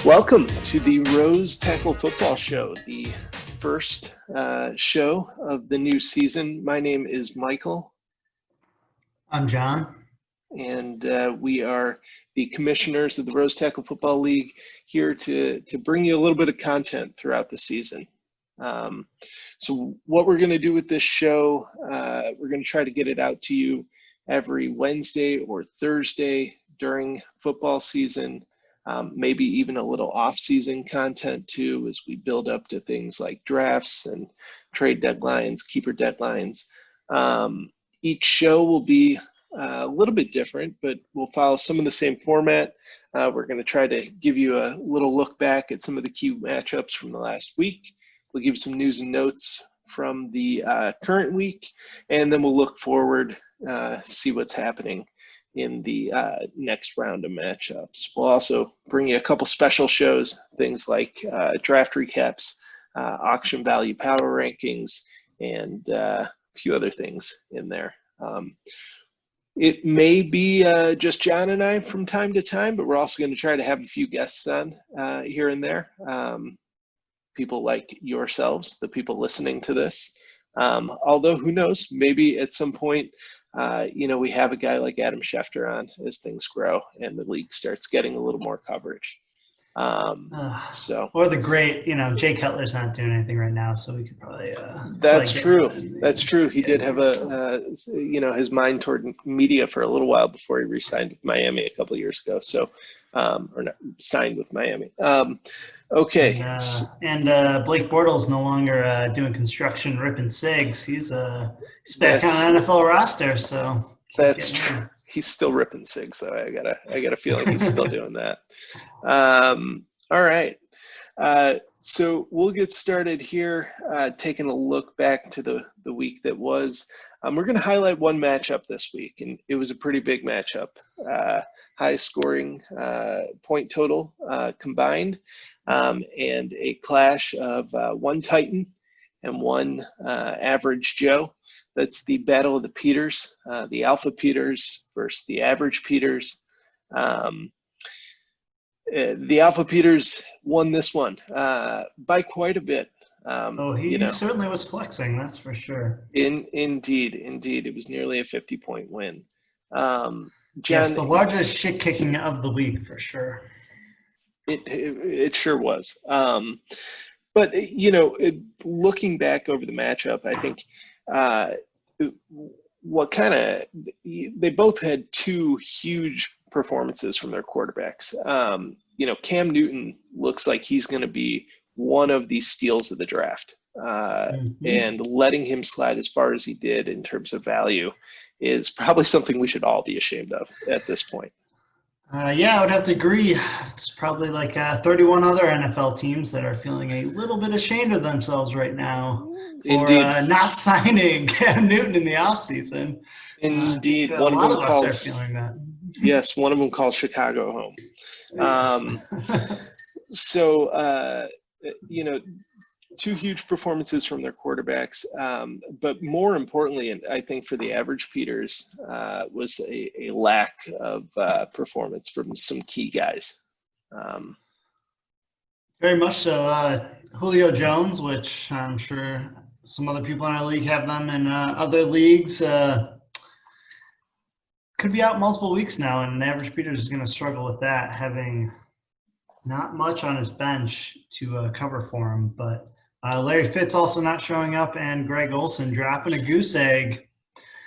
Welcome to the Rose Tackle Football Show, the first show of the new season. My name is Michael. I'm John. And we are the commissioners of the Rose Tackle Football League, here to bring you a little bit of content throughout the season. So what we're going to do with this show, we're going to try to get it out to you every Wednesday or Thursday during football season. Maybe even a little off-season content too, as we build up to things like drafts and trade deadlines, keeper deadlines. Each show will be a little bit different, but we'll follow some of the same format. We're going to try to give you a little look back at some of the key matchups from the last week. We'll give you some news and notes from the current week, and then we'll look forward, see what's happening in the next round of matchups. We'll also bring you a couple special shows, things like draft recaps, auction value power rankings, and a few other things in there. It may be just John and I from time to time, but we're also going to try to have a few guests on here and there. People like yourselves, the people listening to this. Although who knows, maybe at some point, we have a guy like Adam Schefter on as things grow and the league starts getting a little more coverage. Or the great, Jay Cutler's not doing anything right now, so we could probably. That's true. That's true. He did have his mind toward media for a little while before he re-signed with Miami a couple of years ago. So, or not signed with Miami. Okay. And Blake Bortles no longer doing construction, ripping cigs. He's back on an NFL roster, so that's true. He's still ripping cigs, though. I got a feeling he's still doing that. All right. So we'll get started here, taking a look back to the week that was. We're going to highlight one matchup this week, and it was a pretty big matchup. High scoring point total combined, and a clash of one Titan and one average Joe. That's the Battle of the Peters, the Alpha Peters versus the Average Peters. The Alpha Peters won this one by quite a bit. He certainly was flexing, that's for sure. Indeed. It was nearly a 50-point win. John, yes, the largest shit kicking of the week for sure. It sure was. But looking back over the matchup, I think they both had two huge performances from their quarterbacks. Cam Newton looks like he's going to be one of the steals of the draft, and letting him slide as far as he did in terms of value is probably something we should all be ashamed of at this point. I would have to agree. It's probably like 31 other NFL teams that are feeling a little bit ashamed of themselves right now for not signing Cam Newton in the offseason. Indeed. A lot of us are feeling that. Yes, one of them calls Chicago home. Yes. So, two huge performances from their quarterbacks, but more importantly, and I think for the average Peters, was a lack of performance from some key guys. Very much so. Julio Jones, which I'm sure some other people in our league have them in other leagues, could be out multiple weeks now, and the average Peters is going to struggle with that, having not much on his bench to cover for him. But Larry Fitz also not showing up, and Greg Olsen dropping a goose egg.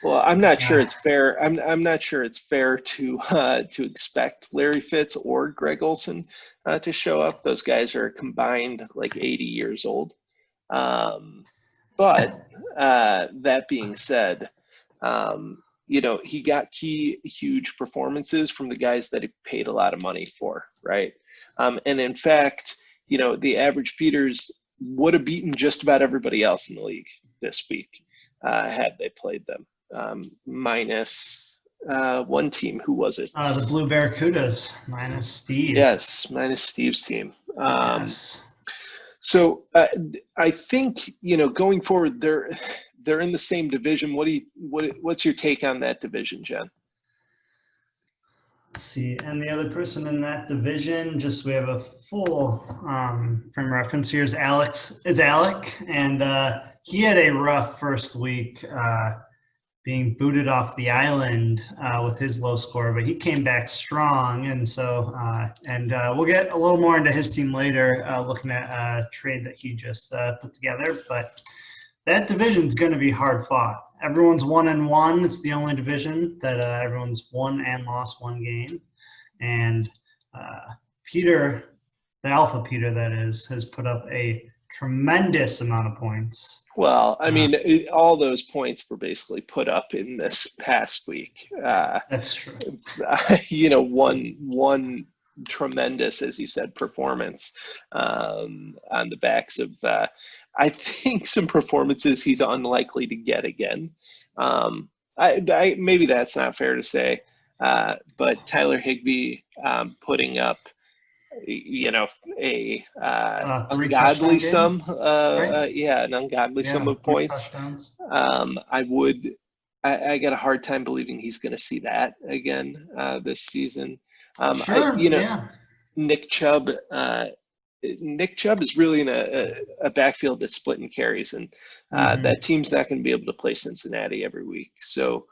Well, I'm not sure it's fair. I'm not sure it's fair to expect Larry Fitz or Greg Olsen to show up. Those guys are combined like 80 years old. But that being said, he got key huge performances from the guys that he paid a lot of money for, right? And in fact, the average Peters would have beaten just about everybody else in the league this week had they played them, minus one team. Who was it? The Blue Barracudas, minus Steve. Yes, minus Steve's team. Yes. So I think going forward, they're in the same division. What's your take on that division, Jen? Let's see. And the other person in that division, just we have a full frame reference here is Alec. And he had a rough first week being booted off the island with his low score, but he came back strong. And so, we'll get a little more into his team later, looking at a trade that he just put together. But that division's going to be hard fought. Everyone's 1-1. It's the only division that everyone's won and lost one game. And Peter, the Alpha Peter, that is, has put up a tremendous amount of points. Well, I mean, all those points were basically put up in this past week. That's true. One tremendous, as you said, performance on the backs of, I think, some performances he's unlikely to get again. Maybe that's not fair to say, but Tyler Higbee putting up, an ungodly sum, right? an ungodly sum of points. I got a hard time believing he's going to see that again this season. Sure. Nick Chubb is really in a backfield that's split and carries, and that team's not going to be able to play Cincinnati every week. So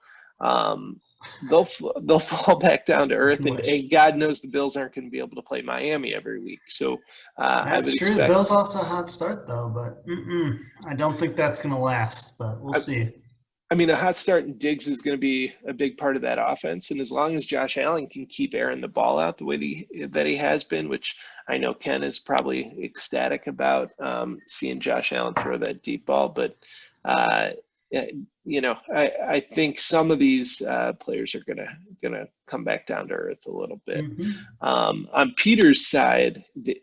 they'll fall back down to earth, and God knows the Bills aren't going to be able to play Miami every week. So that's true. The Bills off to a hot start though, but I don't think that's going to last. But we'll see. I mean, a hot start in Diggs is going to be a big part of that offense, and as long as Josh Allen can keep airing the ball out the way that he has been, which I know Ken is probably ecstatic about seeing Josh Allen throw that deep ball, but I think some of these players are gonna come back down to earth a little bit. On Peter's side, the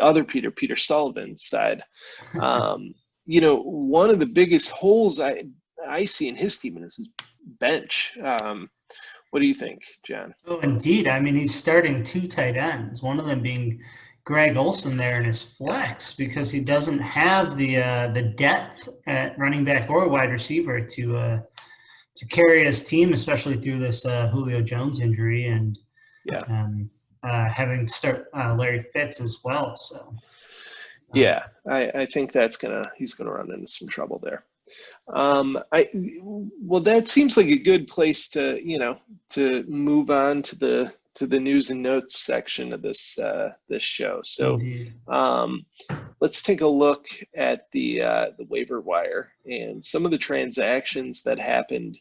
other Peter Sullivan's side, one of the biggest holes I see in his team is his bench. What do you think, John? Oh, indeed. I mean, he's starting two tight ends, one of them being Greg Olsen there in his flex, because he doesn't have the depth at running back or wide receiver to carry his team, especially through this Julio Jones injury and having to start Larry Fitz as well. So I think he's gonna run into some trouble there. That seems like a good place to move on to the news and notes section of this show. So let's take a look at the waiver wire and some of the transactions that happened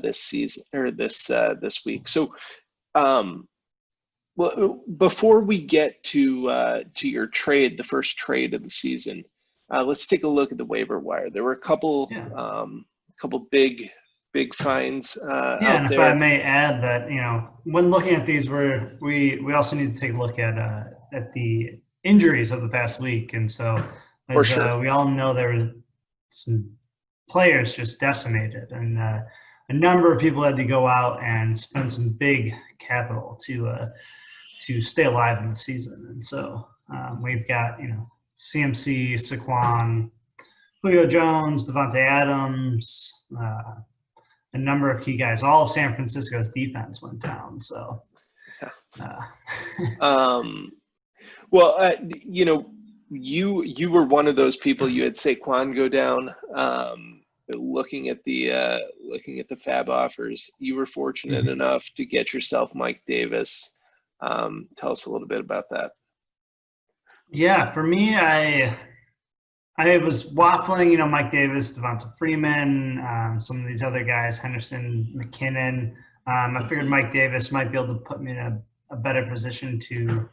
this season or this week. So before we get to your trade, the first trade of the season, let's take a look at the waiver wire. There were a couple big finds out and if there. I may add that, when looking at these, we also need to take a look at the injuries of the past week. And so we all know there were some players just decimated, and a number of people had to go out and spend some big capital to stay alive in the season. And so we've got, CMC, Saquon, Julio Jones, Devontae Adams, a number of key guys. All of San Francisco's defense went down. So, you were one of those people. You had Saquon go down. Looking at the fab offers, you were fortunate enough to get yourself Mike Davis. Tell us a little bit about that. Yeah, for me, I was waffling, Mike Davis, Devonta Freeman, some of these other guys, Henderson, McKinnon. I figured Mike Davis might be able to put me in a better position to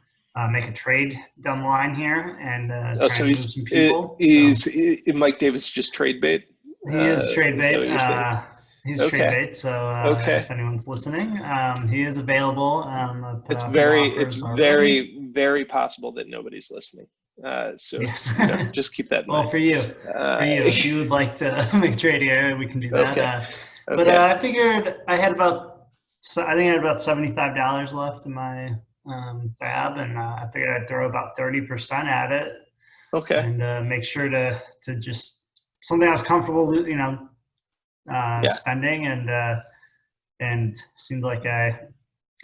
make a trade down the line here and try to move some people. Is Mike Davis just trade bait? He is trade bait. He's trade bait. So if anyone's listening, he is available. It's very, very possible that nobody's listening. Just keep that in mind. Well, for you, if you would like to make a trade here, we can do that. But I figured I had about $75 left in my fab, and I figured I'd throw about 30% at it. Okay. And make sure to just something I was comfortable, spending, and seemed like I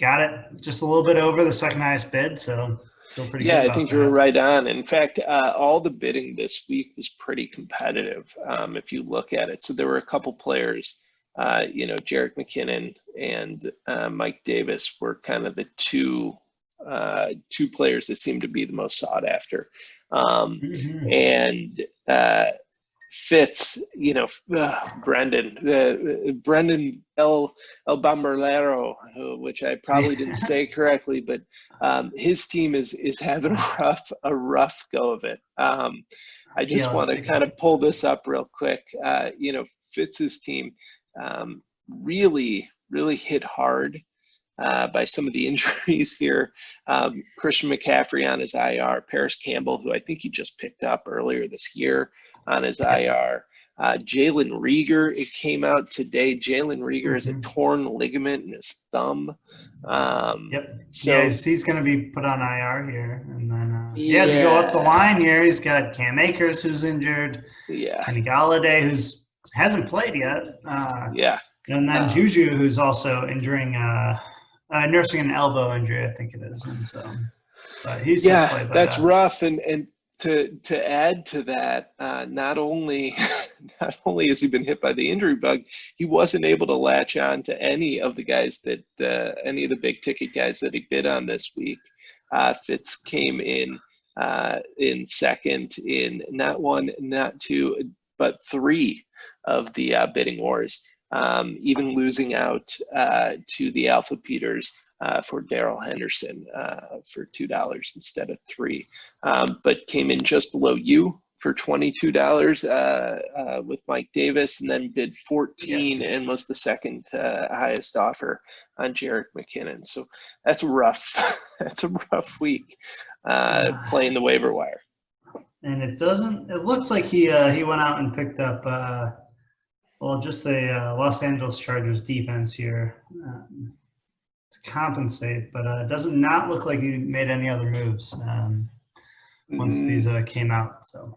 got it just a little bit over the second highest bid, so feel pretty good Yeah, I about think that. you were right on. In fact, all the bidding this week was pretty competitive if you look at it. So there were a couple players, Jerick McKinnon and Mike Davis were kind of the two players that seemed to be the most sought after. And Fitz, Brendan El Bomberlero, which I probably didn't say correctly, but his team is having a rough go of it. I just want to kind of pull this up real quick. Fitz's team really hit hard by some of the injuries here. Christian McCaffrey on his IR, Paris Campbell, who I think he just picked up earlier this year, on his IR. Jalen Reagor, it came out today. Jalen Reagor is a torn ligament in his thumb. So he's going to be put on IR here. And then as you go up the line here, he's got Cam Akers, who's injured. Kenny Galladay, who's hasn't played yet. And then Juju, who's also injuring nursing an elbow injury, I think it is. And so he's that's rough. And to add to that, not only has he been hit by the injury bug, he wasn't able to latch on to any of the guys that any of the big ticket guys that he bid on this week. Fitz came in second in not one, not two, but three of the bidding wars, even losing out to the Alpha Peters for Daryl Henderson for $2 instead of $3, but came in just below you for $22 with Mike Davis, and then bid 14 and was the second highest offer on Jerick McKinnon. So that's rough. That's a rough week playing the waiver wire. And it looks like he went out and picked up just the Los Angeles Chargers defense here to compensate, but it does not look like he made any other moves once these came out. So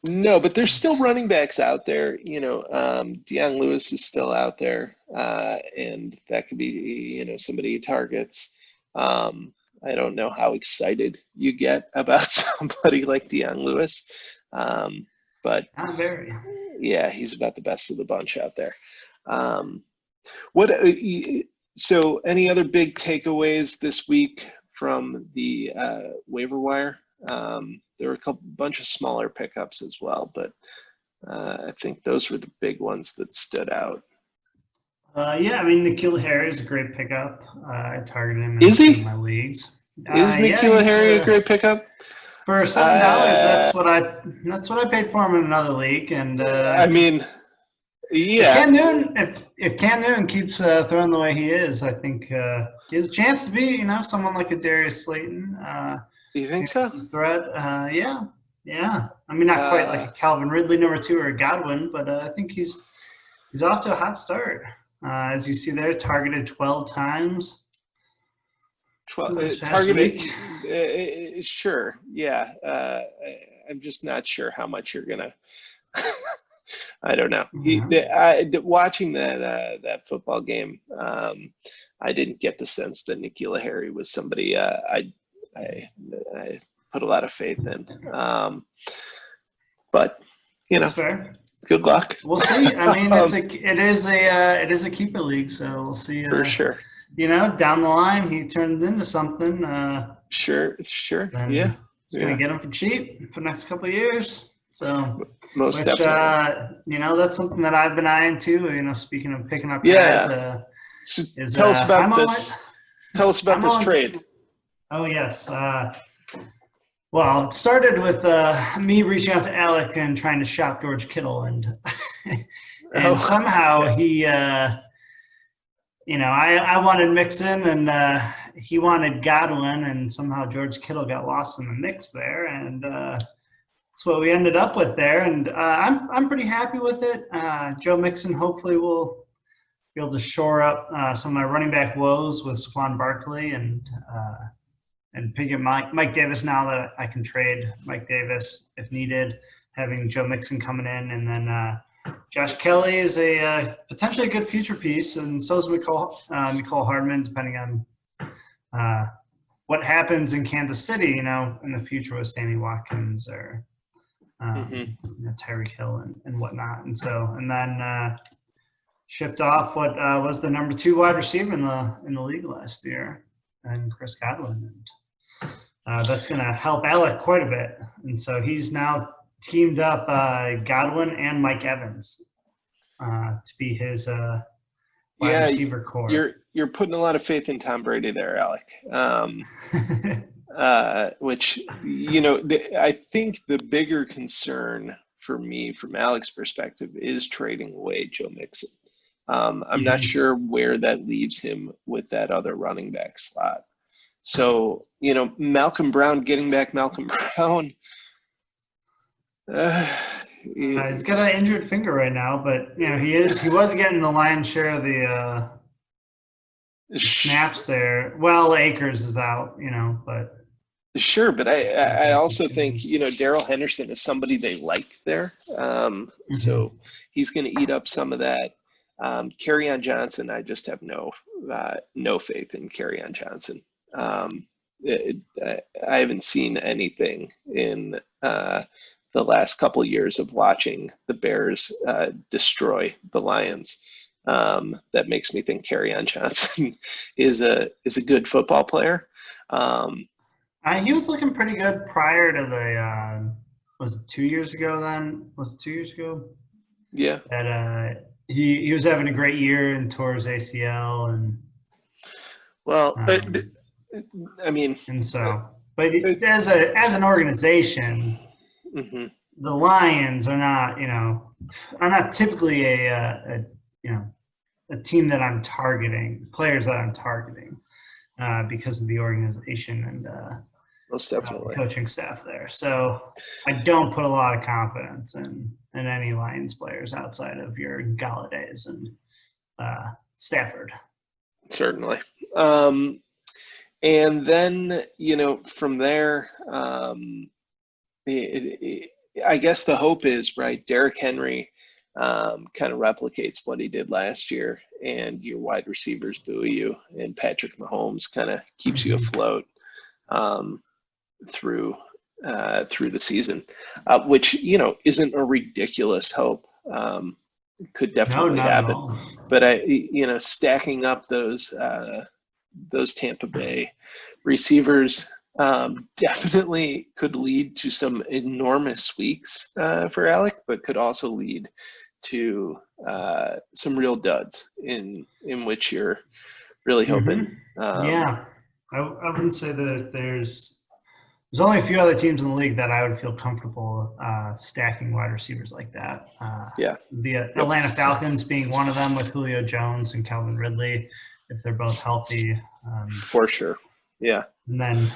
no, but there's still running backs out there. Deion Lewis is still out there, and that could be somebody he targets. I don't know how excited you get about somebody like Deion Lewis, but not very. Yeah, he's about the best of the bunch out there. So any other big takeaways this week from the waiver wire? There were a bunch of smaller pickups as well, but I think those were the big ones that stood out. N'Keal Harry is a great pickup. I targeted him in my leagues. Is N'Keal Harry a great pickup? For $7, that's what I paid for him in another league, and if Cam Newton keeps throwing the way he is, I think he has a chance to be someone like a Darius Slayton. You think so? Threat, yeah. Not quite like a Calvin Ridley #2 or a Godwin, but I think he's off to a hot start. As you see there, targeted 12 times. 12 targeted, sure, yeah. I'm just not sure how much you're gonna. I don't know. Watching that football game, I didn't get the sense that N'Keal Harry was somebody I put a lot of faith in. But that's fair. Good luck. We'll see. It is a keeper league, so we'll see. For sure. Down the line, he turns into something. Sure. Yeah. It's going to get him for cheap for the next couple of years. So, definitely. That's something that I've been eyeing too. Speaking of picking up guys, tell us about this. Tell us about this trade. Oh yes. Well, it started with me reaching out to Alec and trying to shop George Kittle, and somehow he. I wanted Mixon, and he wanted Godwin, and somehow George Kittle got lost in the mix there, and that's what we ended up with there. And I'm pretty happy with it. Joe Mixon hopefully will be able to shore up some of my running back woes with Saquon Barkley and pick up Mike Davis now that I can trade Mike Davis if needed, having Joe Mixon coming in, and then Josh Kelly is a potentially a good future piece, and so is Nicole Hardman, depending on what happens in Kansas City, in the future with Sammy Watkins or Tyreek Hill and whatnot. And then shipped off what was the number 2 wide receiver in the league last year, and Chris Godwin. And that's going to help Alec quite a bit. And so he's now teamed up Godwin and Mike Evans to be his wide receiver core. You're putting a lot of faith in Tom Brady there, Alec. Which, I think the bigger concern for me from Alec's perspective is trading away Joe Mixon. I'm not sure where that leaves him with that other running back slot. So, Malcolm Brown, getting back Malcolm Brown. He's got an injured finger right now, but he was getting the lion's share of the snaps there. Well, Akers is out, but sure. But I also think Darrell Henderson is somebody they like there, so he's going to eat up some of that. Kerryon Johnson, I just have no faith in Kerryon Johnson. I haven't seen anything in the last couple of years of watching the Bears destroy the Lions that makes me think Kerryon Johnson is a good football player. He was looking pretty good prior to the was it 2 years ago then? Was it 2 years ago? Yeah. That he was having a great year and tore his ACL and as an organization, the Lions are not typically a team that I'm targeting, players that I'm targeting because of the organization and most definitely coaching staff there. So I don't put a lot of confidence in any Lions players outside of your Galladays and Stafford. Certainly. And then, from there, I guess the hope is, right, Derrick Henry kind of replicates what he did last year, and your wide receivers buoy you, and Patrick Mahomes kind of keeps you afloat through the season, which, isn't a ridiculous hope. Could definitely happen. But stacking up those Tampa Bay receivers definitely could lead to some enormous weeks for Alec, but could also lead to some real duds in which you're really hoping. I wouldn't say that there's only a few other teams in the league that I would feel comfortable stacking wide receivers like that. The Atlanta Falcons being one of them with Julio Jones and Calvin Ridley, if they're both healthy. For sure. Yeah. And then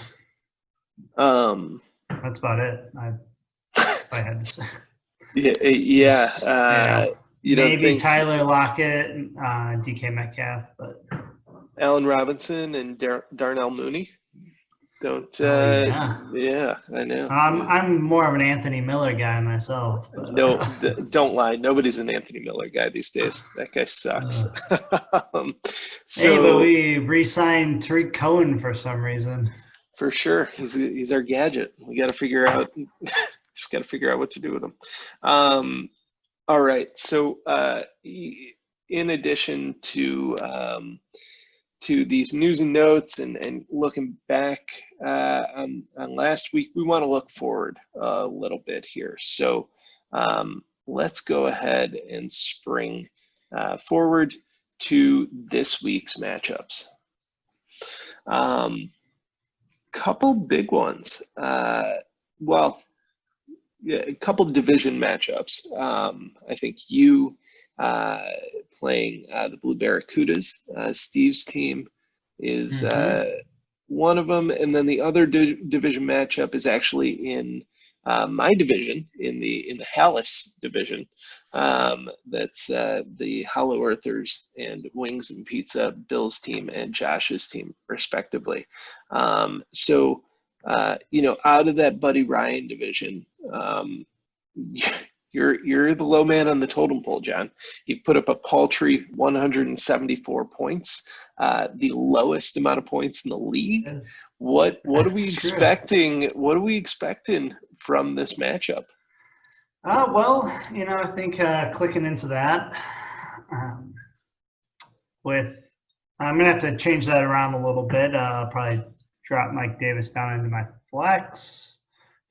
that's about it. If I had to say. Maybe Tyler Lockett, DK Metcalf, but Allen Robinson and Darnell Mooney. Don't. Yeah, I know. I'm more of an Anthony Miller guy myself. But, no, don't lie. Nobody's an Anthony Miller guy these days. That guy sucks. But we re-signed Tariq Cohen for some reason. For sure, he's our gadget. We got to figure out. Just got to figure out what to do with him. All right. So, in addition to these news and notes and looking back on last week, we want to look forward a little bit here. So let's go ahead and spring forward to this week's matchups. Couple big ones. A couple division matchups. I think you playing the Blue Barracudas. Steve's team is one of them, and then the other division matchup is actually in my division, in the Hallis division. That's the Hollow Earthers and Wings and Pizza, Bill's team and Josh's team, respectively. So out of that Buddy Ryan division, You're the low man on the totem pole, John. You put up a paltry 174 points, the lowest amount of points in the league. What are we expecting? What are we expecting from this matchup? Well, I think clicking into that I'm gonna have to change that around a little bit. Probably drop Mike Davis down into my flex.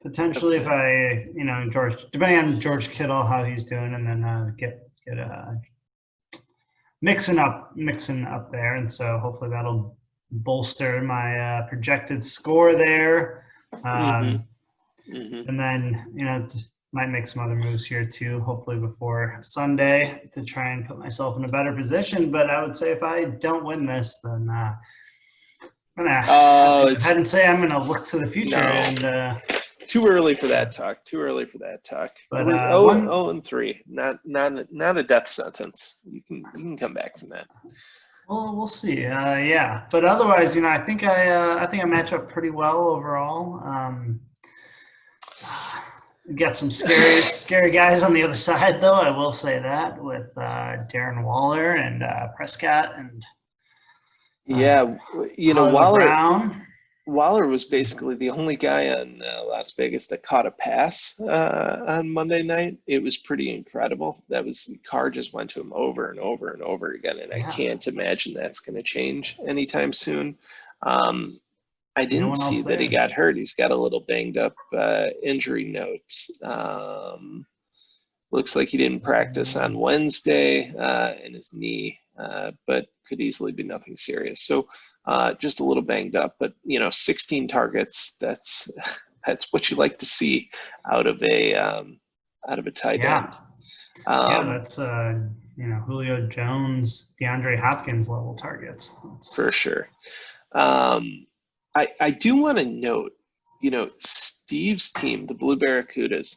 Potentially, if I, George, depending on George Kittle, how he's doing, and then get mixing up there, and so hopefully that'll bolster my projected score there. And then just might make some other moves here too, hopefully before Sunday, to try and put myself in a better position. But I would say if I don't win this, then I'm gonna go ahead and say I'm gonna look to the future and. Too early for that talk. But 0-3, not a death sentence. You can come back from that. Well, we'll see. Yeah, but otherwise, I think I match up pretty well overall. Got some scary guys on the other side, though. I will say that with Darren Waller and Prescott and Waller was basically the only guy on Las Vegas that caught a pass on Monday night. It was pretty incredible. Carr just went to him over and over and over again, and I can't imagine that's going to change anytime soon. I didn't see that he got hurt. He's got a little banged up injury note. Looks like he didn't practice on Wednesday in his knee, but could easily be nothing serious. So just a little banged up, but 16 targets. That's what you like to see out of a tight end. That's Julio Jones, DeAndre Hopkins level targets. For sure. I do want to note, Steve's team, the Blue Barracudas.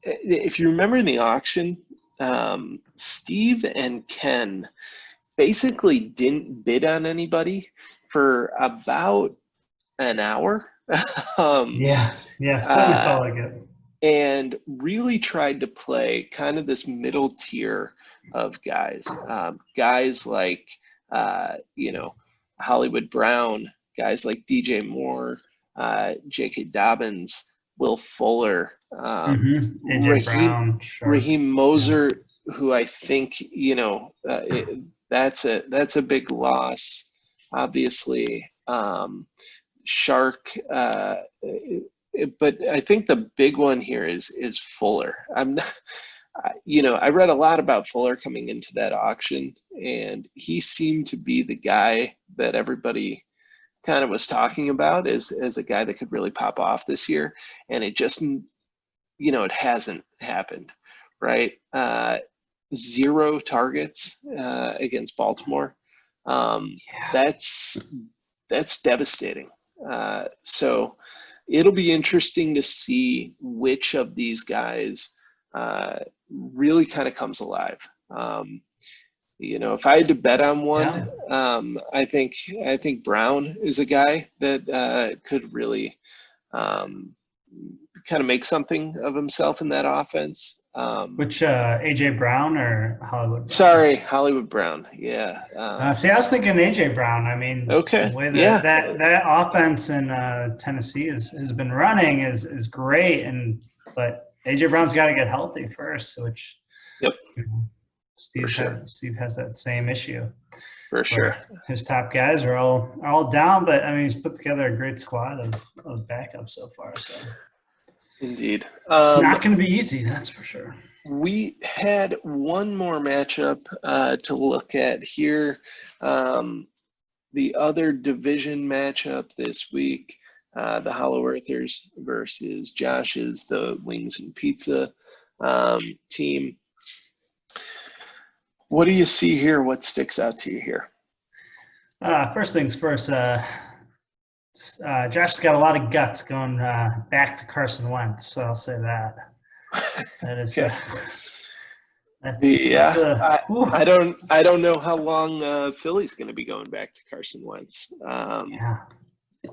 If you remember in the auction, Steve and Ken basically didn't bid on anybody for about an hour. Certainly felt like it. And really tried to play kind of this middle tier of guys. Guys like, Hollywood Brown, guys like DJ Moore, J.K. Dobbins, Will Fuller, Brown, Raheem Mostert, who I think that's a big loss, obviously. Shark, but I think the big one here is Fuller. I read a lot about Fuller coming into that auction, and he seemed to be the guy that everybody kind of was talking about as a guy that could really pop off this year. And it just, it hasn't happened, right? 0 targets against Baltimore. That's devastating. So it'll be interesting to see which of these guys really kind of comes alive. If I had to bet on one, I think Brown is a guy that could really kind of make something of himself in that offense. Which AJ Brown or Hollywood Brown? Sorry, Hollywood Brown. Yeah. I was thinking AJ Brown. I mean, the way that offense in Tennessee has been running is great, but AJ Brown's got to get healthy first, which Steve has that same issue. For sure. His top guys are all down, but I mean he's put together a great squad of backups so far. So indeed. It's not going to be easy, that's for sure. We had one more matchup to look at here. The other division matchup this week, the Hollow Earthers versus Josh's, the Wings and Pizza team. What do you see here? What sticks out to you here? First things first, Josh's got a lot of guts going back to Carson Wentz, so I'll say that. That is, I don't know how long Philly's going to be going back to Carson Wentz.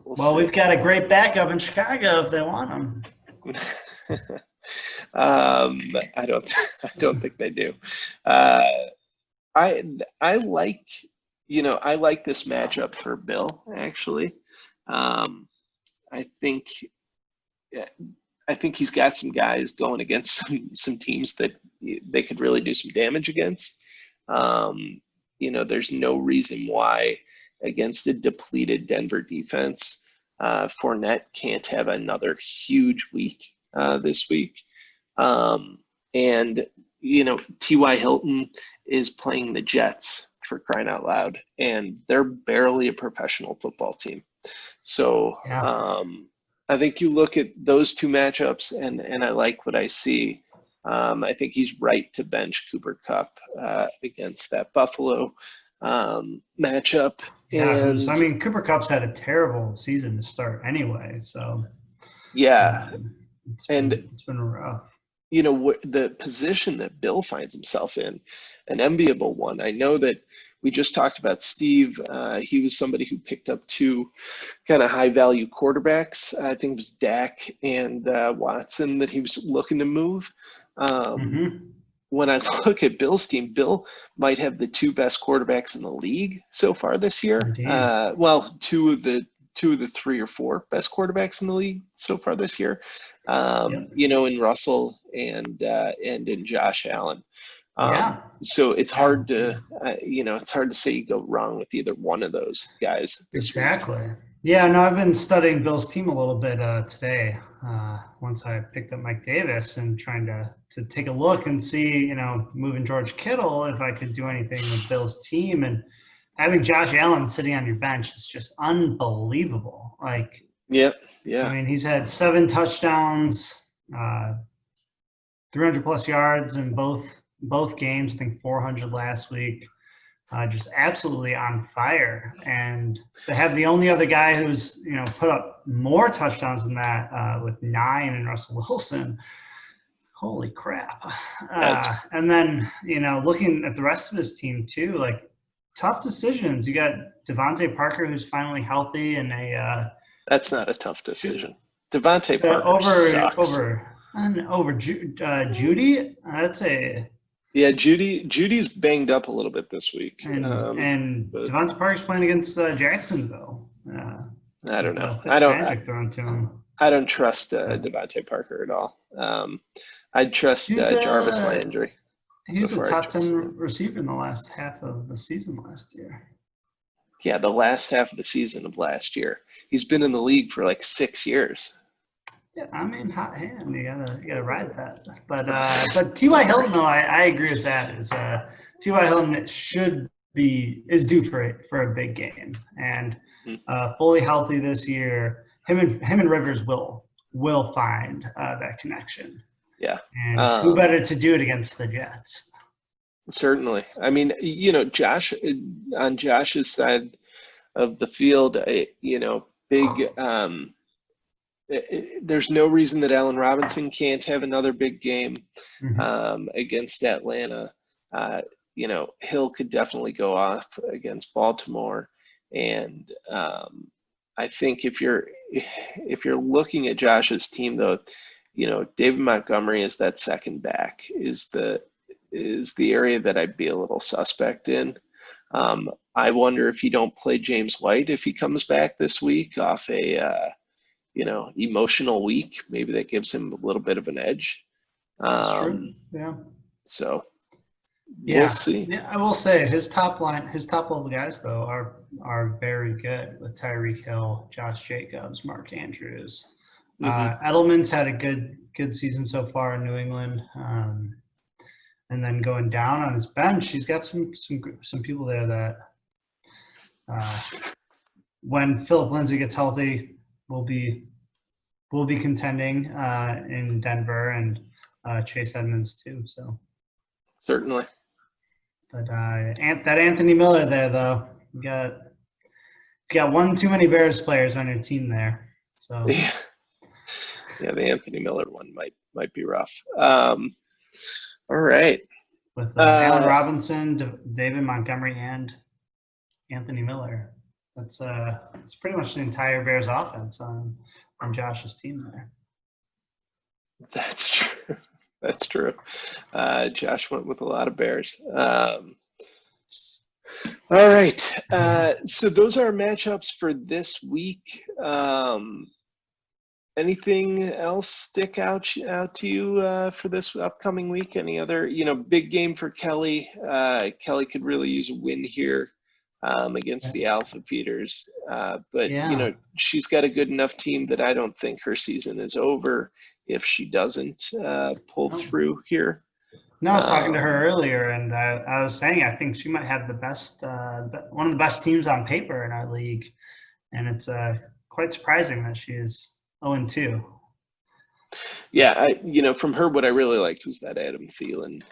We've got a great backup in Chicago if they want him. I don't I don't think they do. Uh, I like I like this matchup for Bill actually. Um, I think I think he's got some guys going against some teams that they could really do some damage against. Um, there's no reason why against a depleted Denver defense, Fournette can't have another huge week this week. And T.Y. Hilton is playing the Jets for crying out loud, and they're barely a professional football team. So Yeah. I think you look at those two matchups, and I like what I see. I think he's right to bench Cooper Kupp against that Buffalo matchup. Yeah, And Cooper Kupp's had a terrible season to start anyway, so yeah, and it's been rough. the position that Bill finds himself in, an enviable one. I know that we just talked about Steve. He was somebody who picked up two kind of high value quarterbacks. I think it was Dak and Watson that he was looking to move. When I look at Bill's team, Bill might have the two best quarterbacks in the league so far this year. Well, two of the three or four best quarterbacks in the league so far this year. In Russell and in Josh Allen. So it's hard to say you go wrong with either one of those guys this Exactly. week. Yeah, no, I've been studying Bill's team a little bit today. Once I picked up Mike Davis and trying to take a look and see, moving George Kittle, if I could do anything with Bill's team. And having Josh Allen sitting on your bench is just unbelievable. Like, yeah. He's had 7 touchdowns, 300 plus yards in both games. I think 400 last week. Just absolutely on fire. And to have the only other guy who's, put up more touchdowns than that with 9 in Russell Wilson, holy crap. And then, looking at the rest of his team too, like tough decisions. You got Devontae Parker, who's finally healthy, and that's not a tough decision. Devontae Parker over Judy. That's a Yeah, Judy's banged up a little bit this week. And Devontae Parker's playing against Jacksonville. I don't know. Thrown to him. I don't trust Devontae Parker at all. I'd trust Jarvis Landry. He was a top 10 receiver in the last half of the season last year. Yeah, the last half of the season of last year. He's been in the league for like 6 years. Yeah, hot hand. You gotta ride that. But T.Y. Hilton, though, I agree with that. Is T.Y. Hilton is due for a big game, and fully healthy this year. Him and Rivers will find that connection. Yeah. And who better to do it against the Jets? Certainly. Josh, on Josh's side of the field, big. There's no reason that Allen Robinson can't have another big game against Atlanta. Hill could definitely go off against Baltimore, and I think if you're looking at Josh's team, though, David Montgomery is that second back is the area that I'd be a little suspect in. I wonder if you don't play James White if he comes back this week off a emotional week. Maybe that gives him a little bit of an edge. That's true. Yeah. So we'll see. Yeah, I will say his top level guys though are very good with Tyreek Hill, Josh Jacobs, Mark Andrews. Edelman's had a good season so far in New England. And then going down on his bench, he's got some people there that when Philip Lindsay gets healthy, will be contending in Denver, and Chase Edmonds too. So certainly. But that Anthony Miller there, though, you got one too many Bears players on your team there. So yeah, the Anthony Miller one might be rough. All right. With Allen Robinson, David Montgomery, and Anthony Miller. That's pretty much the entire Bears offense on Josh's team there. That's true. That's true. Josh went with a lot of Bears. All right. So those are our matchups for this week. Anything else stick out to you for this upcoming week? Any other, big game for Kelly? Kelly could really use a win here against the Alpha Peters. But, Yeah. she's got a good enough team that I don't think her season is over if she doesn't pull through here. No, I was talking to her earlier, and I was saying I think she might have the best, one of the best teams on paper in our league, and it's quite surprising that she is 0-2. Yeah, from her, what I really liked was that Adam Thielen.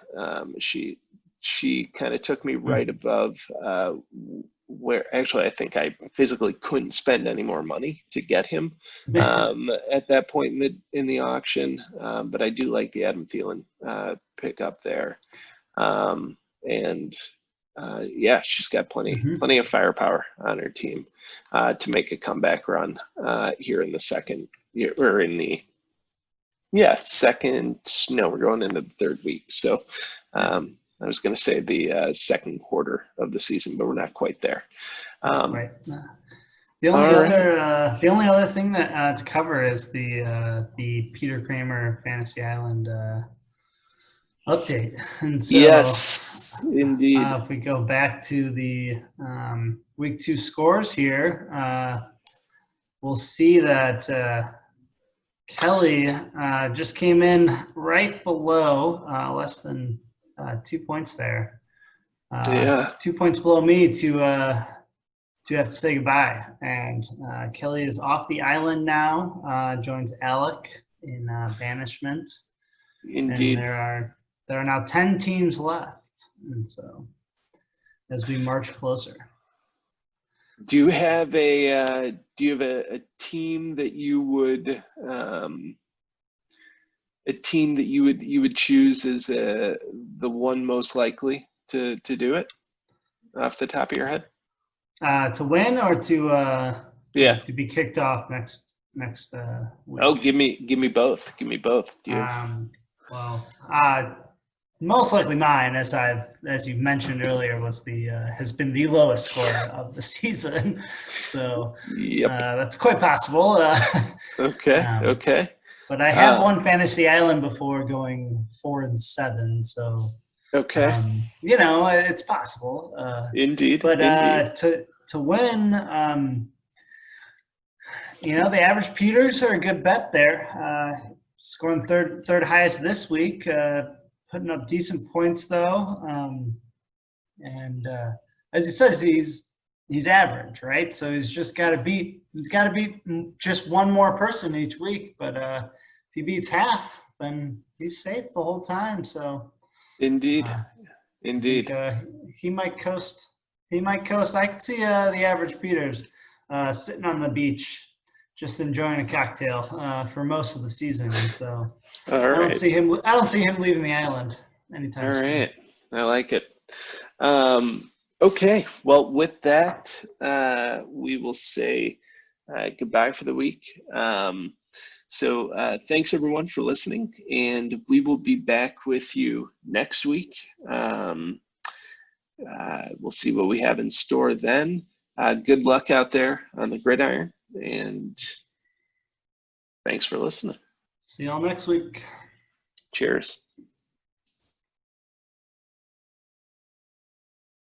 She kind of took me right above where actually I think I physically couldn't spend any more money to get him at that point in the auction. But I do like the Adam Thielen pick up there. Yeah, she's got plenty of firepower on her team to make a comeback run here in the second year, or in the we're going into the third week. So I was going to say the second quarter of the season, but we're not quite there. Right. The only other thing that to cover is the Peter Kramer Fantasy Island update. And so, yes, indeed. If we go back to the week 2 scores here, we'll see that Kelly just came in right below, less than 2 points there. 2 points below me to have to say goodbye. And Kelly is off the island now, joins Alec in banishment. Indeed. And there are now 10 teams left. And so as we march closer. Do you have a team that you would choose as the one most likely to do it off the top of your head? To win or to be kicked off next week? Oh, give me both. Give me both. Do you? Most likely mine, as you mentioned earlier, has been the lowest score of the season. So that's quite possible. Okay. But I have won Fantasy Island before going 4-7. So it's possible. Indeed. But indeed. To win, the average Peters are a good bet there. Scoring third highest this week. Putting up decent points though, and as he says, he's average, right? So he's got to beat just one more person each week. But if he beats half, then he's safe the whole time. So indeed. He might coast. I could see the average Peters sitting on the beach, just enjoying a cocktail for most of the season. And so I don't see him leaving the island anytime soon. All right. I like it. Okay. Well, with that, we will say goodbye for the week. So thanks everyone for listening, and we will be back with you next week. We'll see what we have in store then. Good luck out there on the gridiron, and thanks for listening. See y'all next week. Cheers.